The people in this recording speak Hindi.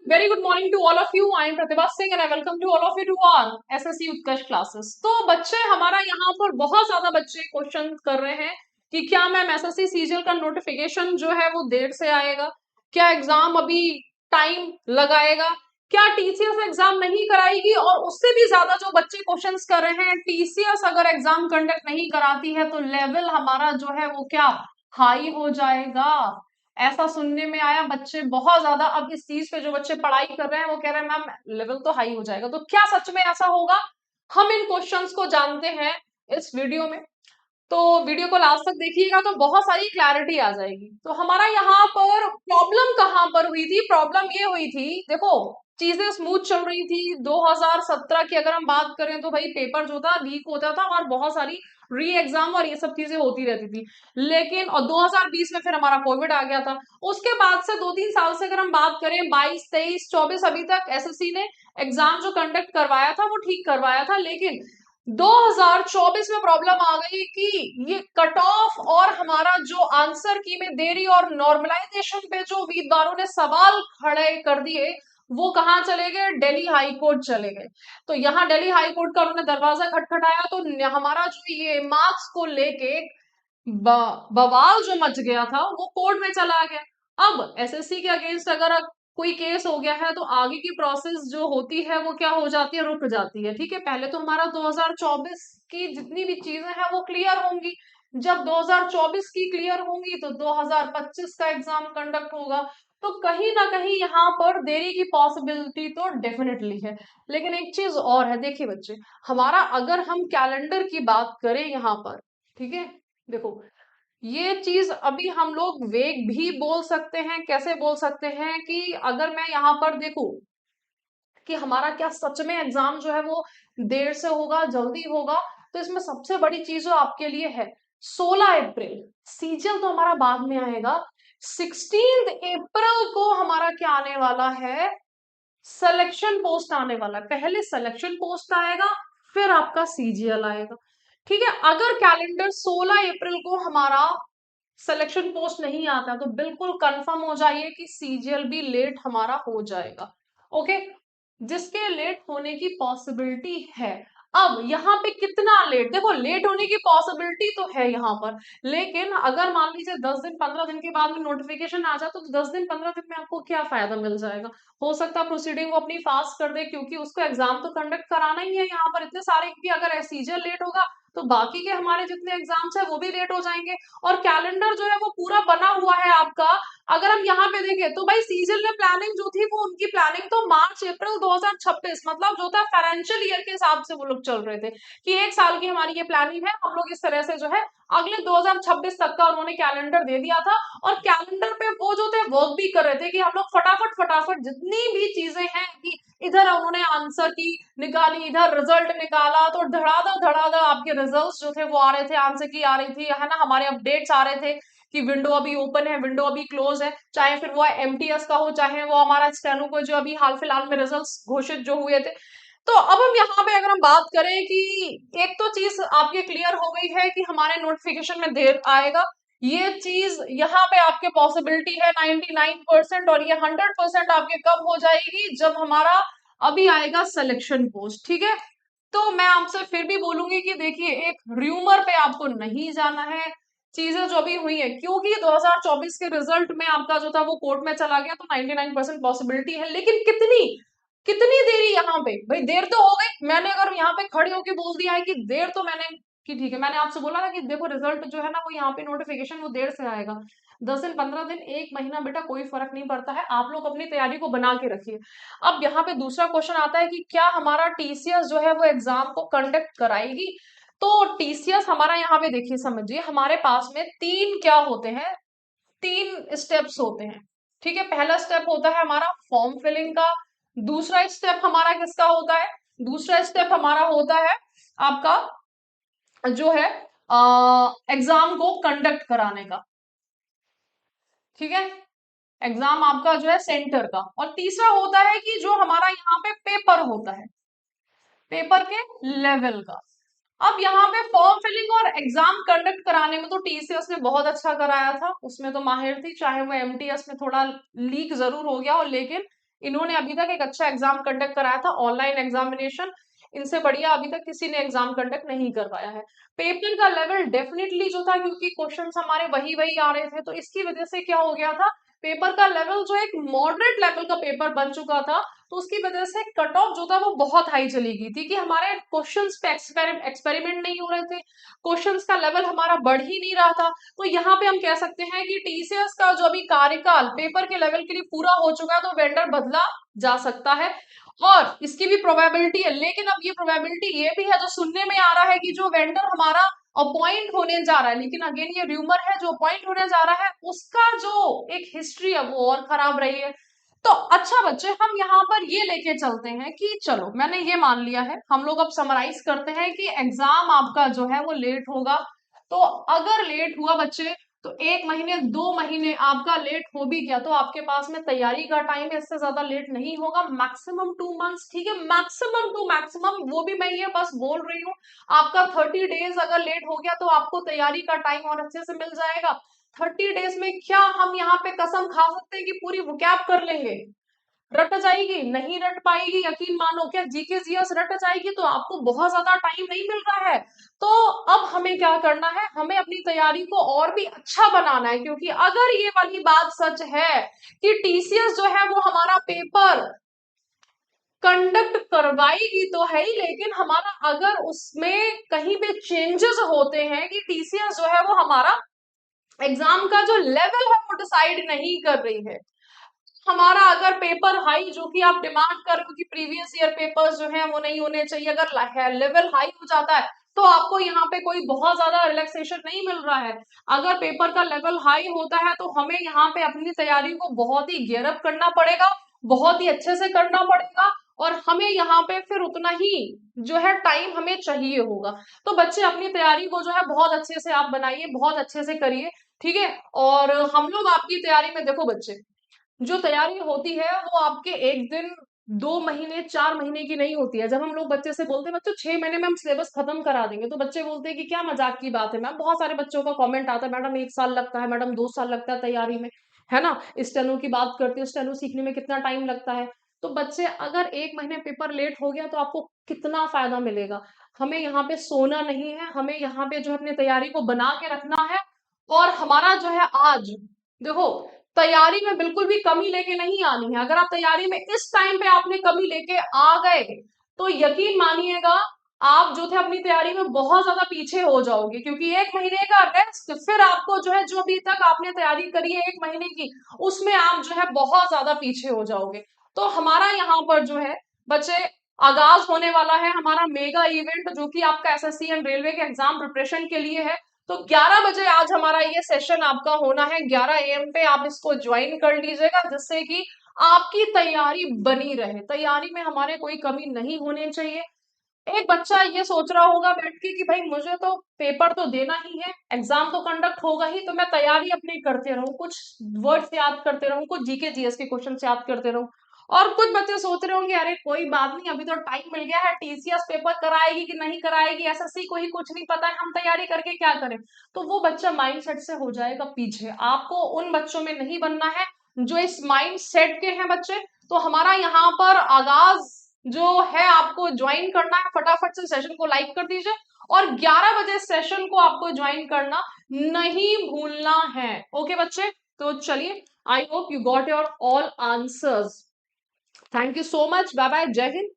Very good morning to all of you. I am Pratibha Singh and I welcome to all of you to our SSC Utkarsh classes. तो बच्चे हमारा यहाँ पर बहुत ज्यादा बच्चे क्वेश्चन कर रहे हैं कि क्या मैम एसएससी सीजीएल का नोटिफिकेशन जो है वो देर से आएगा, क्या एग्जाम अभी टाइम लगाएगा, क्या टीसीएस एग्जाम नहीं कराएगी, और उससे भी ज्यादा जो बच्चे क्वेश्चंस कर रहे हैं टीसीएस अगर एग्जाम कंडक्ट नहीं कराती है तो लेवल हमारा जो है वो क्या हाई हो जाएगा। ऐसा सुनने में आया बच्चे बहुत ज्यादा। अब इस चीज पे जो बच्चे पढ़ाई कर रहे हैं वो कह रहे हैं मैम लेवल तो हाई हो जाएगा, तो क्या सच में ऐसा होगा? हम इन क्वेश्चंस को जानते हैं इस वीडियो में, तो वीडियो को लास्ट तक देखिएगा तो बहुत सारी क्लैरिटी आ जाएगी। तो हमारा यहाँ पर प्रॉब्लम कहाँ पर हुई थी? प्रॉब्लम ये हुई थी, देखो चीजें स्मूथ चल रही थी। 2017 की अगर हम बात करें तो भाई पेपर जो था लीक होता था और बहुत सारी री एग्जाम और ये सब चीजें होती रहती थी, लेकिन और 2020 में फिर हमारा कोविड आ गया था। उसके बाद से 2-3 साल से अगर हम बात करें 22, 23, 24 अभी तक एसएससी ने एग्जाम जो कंडक्ट करवाया था वो ठीक करवाया था, लेकिन 2024 में प्रॉब्लम आ गई कि ये कट ऑफ और हमारा जो आंसर की में देरी और नॉर्मलाइजेशन पे जो उम्मीदवारों ने सवाल खड़े कर दिए वो कहाँ चले गए? दिल्ली हाई कोर्ट चले गए। तो यहाँ दिल्ली हाई कोर्ट का उन्होंने दरवाजा खटखटाया तो हमारा जो ये मार्क्स को लेके बवाल जो मच गया था वो कोर्ट में चला गया। अब एसएससी के अगेंस्ट अगर कोई केस हो गया है तो आगे की प्रोसेस जो होती है वो क्या हो जाती है? रुक जाती है। ठीक है, पहले तो हमारा 2024 की जितनी भी चीजें हैं वो क्लियर होंगी। जब 2024 की क्लियर होंगी तो 2025 का एग्जाम कंडक्ट होगा, तो कहीं ना कहीं यहाँ पर देरी की पॉसिबिलिटी तो डेफिनेटली है। लेकिन एक चीज और है, देखिए बच्चे, हमारा अगर हम कैलेंडर की बात करें यहाँ पर, ठीक है, देखो ये चीज अभी हम लोग वेग भी बोल सकते हैं। कैसे बोल सकते हैं कि अगर मैं यहाँ पर देखूं कि हमारा क्या सच में एग्जाम जो है वो देर से होगा जल्दी होगा, तो इसमें सबसे बड़ी चीज जो आपके लिए है 16 अप्रैल। सीजीएल तो हमारा बाद में आएगा। 16 अप्रैल को हमारा क्या आने वाला है? सिलेक्शन पोस्ट आने वाला है। पहले सिलेक्शन पोस्ट आएगा फिर आपका सीजीएल आएगा। ठीक है, अगर कैलेंडर 16 अप्रैल को हमारा सिलेक्शन पोस्ट नहीं आता तो बिल्कुल कंफर्म हो जाइए कि सीजीएल भी लेट हमारा हो जाएगा। ओके, जिसके लेट होने की पॉसिबिलिटी है। अब यहाँ पे कितना लेट? देखो लेट होने की पॉसिबिलिटी तो है यहाँ पर, लेकिन अगर मान लीजिए 10 दिन 15 दिन के बाद में नोटिफिकेशन आ जाए तो 10 दिन 15 दिन में आपको क्या फायदा मिल जाएगा? हो सकता है प्रोसीडिंग वो अपनी फास्ट कर दे, क्योंकि उसको एग्जाम तो कंडक्ट कराना ही है यहाँ पर इतने सारे, क्योंकि अगर सीजीएल लेट होगा तो बाकी के हमारे जितने एग्जाम्स है वो भी लेट हो जाएंगे। और कैलेंडर जो है वो पूरा बना हुआ है आपका। अगर हम यहाँ पे देखें तो भाई सीजीएल ने प्लानिंग जो थी वो उनकी प्लानिंग तो मार्च अप्रैल 2026 मतलब जो था फाइनेंशियल ईयर के हिसाब से वो लोग चल रहे थे कि एक साल की हमारी ये प्लानिंग है, हम लोग इस तरह से जो है अगले 2026 तक का उन्होंने कैलेंडर दे दिया था। और कैलेंडर पे वो जो थे वर्क भी कर रहे थे कि हम लोग फटाफट फटाफट जितनी भी चीजें हैं कि इधर उन्होंने आंसर की निकाली, इधर रिजल्ट निकाला, तो धड़ाधड़ आपके रिजल्ट्स जो थे वो आ रहे थे, आंसर की आ रही थी, है ना, हमारे अपडेट्स आ रहे थे कि विंडो अभी ओपन है, विंडो अभी क्लोज है, चाहे फिर वो एमटीएस का हो चाहे वो हमारा स्टेनो को जो अभी हाल फिलहाल में रिजल्ट्स घोषित जो हुए थे। तो अब हम यहाँ पे अगर हम बात करें कि एक तो चीज आपके क्लियर हो गई है कि हमारे नोटिफिकेशन में देर आएगा, ये चीज यहाँ पे आपके पॉसिबिलिटी है 99%, और ये 100% आपके कब हो जाएगी? जब हमारा अभी आएगा सिलेक्शन पोस्ट। ठीक है, तो मैं आपसे फिर भी बोलूंगी कि देखिए एक र्यूमर पे आपको नहीं जाना है। चीजें जो भी हुई है, क्योंकि 2024 के रिजल्ट में आपका जो था वो कोर्ट में चला गया, तो 99% पॉसिबिलिटी है, लेकिन कितनी कितनी देरी यहाँ पे? भाई देर तो हो गई, मैंने अगर यहाँ पे खड़े होके बोल दिया है कि देर तो मैंने कि ठीक है, मैंने आपसे बोला था कि देखो रिजल्ट जो है ना वो यहाँ पे नोटिफिकेशन वो देर से आएगा। 10 दिन 15 दिन 1 महीना बेटा कोई फर्क नहीं पड़ता है, आप लोग अपनी तैयारी को बना के रखिए। अब यहाँ पे दूसरा क्वेश्चन आता है कि क्या हमारा टीसीएस जो है वो एग्जाम को कंडक्ट कराएगी? तो टीसीएस हमारा यहाँ पे देखिए समझिए, हमारे पास में तीन क्या होते हैं? तीन स्टेप्स होते हैं। ठीक है, पहला स्टेप होता है हमारा फॉर्म फिलिंग का। दूसरा स्टेप हमारा किसका होता है? दूसरा स्टेप हमारा होता है आपका जो है एग्जाम को कंडक्ट कराने का। ठीक है, एग्जाम आपका जो है सेंटर का। और तीसरा होता है कि जो हमारा यहाँ पे पेपर होता है, पेपर के लेवल का। अब यहाँ पे फॉर्म फिलिंग और एग्जाम कंडक्ट कराने में तो टीसीएस ने बहुत अच्छा कराया था, उसमें तो माहिर थी, चाहे वो एमटीएस में थोड़ा लीक जरूर हो गया हो, लेकिन इन्होंने अभी तक एक अच्छा एग्जाम कंडक्ट कराया था, ऑनलाइन एग्जामिनेशन। इनसे बढ़िया अभी तक किसी ने एग्जाम कंडक्ट नहीं करवाया है। पेपर का लेवल डेफिनेटली जो था, क्योंकि क्वेश्चंस हमारे वही वही आ रहे थे, तो इसकी वजह से क्या हो गया था, पेपर का लेवल जो एक मॉडरेट लेवल का पेपर बन चुका था, तो उसकी वजह से कट ऑफ जो था वो बहुत हाई चली गई थी, कि हमारे क्वेश्चंस पे एक्सपेरिमेंट नहीं हो रहे थे, क्वेश्चंस का लेवल हमारा बढ़ ही नहीं रहा था। तो यहाँ पे हम कह सकते हैं कि टीसीएस का जो अभी कार्यकाल पेपर के लेवल के लिए पूरा हो चुका है, तो वेंडर बदला जा सकता है और इसकी भी प्रोबेबिलिटी है। लेकिन अब ये प्रोबेबिलिटी ये भी है, जो सुनने में आ रहा है कि जो वेंडर हमारा अपॉइंट होने जा रहा है, लेकिन अगेन ये र्यूमर है, जो अपॉइंट होने जा रहा है उसका जो एक हिस्ट्री है वो और खराब रही है। तो अच्छा बच्चे, हम यहाँ पर ये लेके चलते हैं कि चलो मैंने ये मान लिया है, हम लोग अब समराइज करते हैं कि एग्जाम आपका जो है वो लेट होगा। तो अगर लेट हुआ बच्चे, तो 1 महीने 2 महीने आपका लेट हो भी गया, तो आपके पास में तैयारी का टाइम इससे ज्यादा लेट नहीं होगा, मैक्सिमम 2 मंथ्स, ठीक है, मैक्सिमम टू मैक्सिमम, वो भी मैं ये बस बोल रही हूँ। आपका 30 डेज अगर लेट हो गया, तो आपको तैयारी का टाइम और अच्छे से मिल जाएगा। 30 डेज में क्या हम यहाँ पे कसम खा सकते हैं कि पूरी वुकैब कर लेंगे? रट जाएगी? नहीं रट पाएगी, यकीन मानो। क्या जीके जीएस रट जाएगी? तो आपको बहुत ज्यादा टाइम नहीं मिल रहा है। तो अब हमें क्या करना है, हमें अपनी तैयारी को और भी अच्छा बनाना है, क्योंकि अगर ये वाली बात सच है कि टीसीएस जो है वो हमारा पेपर कंडक्ट करवाएगी तो है ही, लेकिन हमारा अगर उसमें कहीं पे चेंजेस होते हैं कि टीसीएस जो है वो हमारा एग्जाम का जो लेवल है वो डिसाइड नहीं कर रही है, हमारा अगर पेपर हाई जो कि आप डिमांड कर रहे हो कि प्रीवियस ईयर पेपर्स जो है वो नहीं होने चाहिए, अगर लेवल हाई हो जाता है तो आपको यहाँ पे कोई बहुत ज्यादा रिलैक्सेशन नहीं मिल रहा है। अगर पेपर का लेवल हाई होता है तो हमें यहाँ पे अपनी तैयारी को बहुत ही गियर अप करना पड़ेगा, बहुत ही अच्छे से करना पड़ेगा, और हमें यहाँ पे फिर उतना ही जो है टाइम हमें चाहिए होगा। तो बच्चे अपनी तैयारी को जो है बहुत अच्छे से आप बनाइए, बहुत अच्छे से करिए, ठीक है। और हम लोग आपकी तैयारी में देखो बच्चे, जो तैयारी होती है वो आपके 1 दिन 2 महीने 4 महीने की नहीं होती है। जब हम लोग बच्चे से बोलते हैं बच्चों 6 महीने में हम सिलेबस खत्म करा देंगे, तो बच्चे बोलते हैं कि क्या मजाक की बात है मैम। बहुत सारे बच्चों का कमेंट आता है, मैडम 1 साल लगता है, मैडम 2 साल लगता है तैयारी में, है ना। स्टेनो की बात करते हैं, स्टेनो सीखने में कितना टाइम लगता है। तो बच्चे अगर 1 महीने पेपर लेट हो गया तो आपको कितना फायदा मिलेगा। हमें यहाँ पे सोना नहीं है, हमें यहाँ पे जो है अपनी तैयारी को बना के रखना है। और हमारा जो है आज देखो, तैयारी में बिल्कुल भी कमी लेके नहीं आनी है। अगर आप तैयारी में इस टाइम पे आपने कमी लेके आ गए, तो यकीन मानिएगा आप जो थे अपनी तैयारी में बहुत ज्यादा पीछे हो जाओगे, क्योंकि 1 महीने का रेस्ट फिर आपको जो है, जो अभी तक आपने तैयारी करी है 1 महीने की, उसमें आप जो है बहुत ज्यादा पीछे हो जाओगे। तो हमारा यहाँ पर जो है बच्चे, आगाज होने वाला है हमारा मेगा इवेंट, जो कि आपका एसएससी एंड रेलवे के एग्जाम प्रिपरेशन के लिए है। तो 11 बजे आज हमारा ये सेशन आपका होना है, 11 AM पे आप इसको ज्वाइन कर लीजिएगा, जिससे कि आपकी तैयारी बनी रहे, तैयारी में हमारे कोई कमी नहीं होनी चाहिए। एक बच्चा ये सोच रहा होगा बैठ के कि भाई मुझे तो पेपर तो देना ही है, एग्जाम तो कंडक्ट होगा ही, तो मैं तैयारी अपनी करते रहूं, कुछ वर्ड्स याद करते रहूं, कुछ जीके जीएस के क्वेश्चन याद करते रहूं। और कुछ बच्चे सोच रहे होंगे अरे कोई बात नहीं, अभी तो टाइम मिल गया है, टीसीएस पेपर कराएगी कि नहीं कराएगी, एसएससी को ही कुछ नहीं पता है, हम तैयारी करके क्या करें। तो वो बच्चा माइंड सेट से हो जाएगा पीछे। आपको उन बच्चों में नहीं बनना है जो इस माइंड सेट के हैं बच्चे। तो हमारा यहाँ पर आगाज जो है आपको ज्वाइन करना है, फटाफट से सेशन को लाइक कर दीजिए, और 11 बजे सेशन को आपको ज्वाइन करना नहीं भूलना है। ओके बच्चे, तो चलिए, I hope you got your all answers. Thank you so much, bye bye, जय हिंद।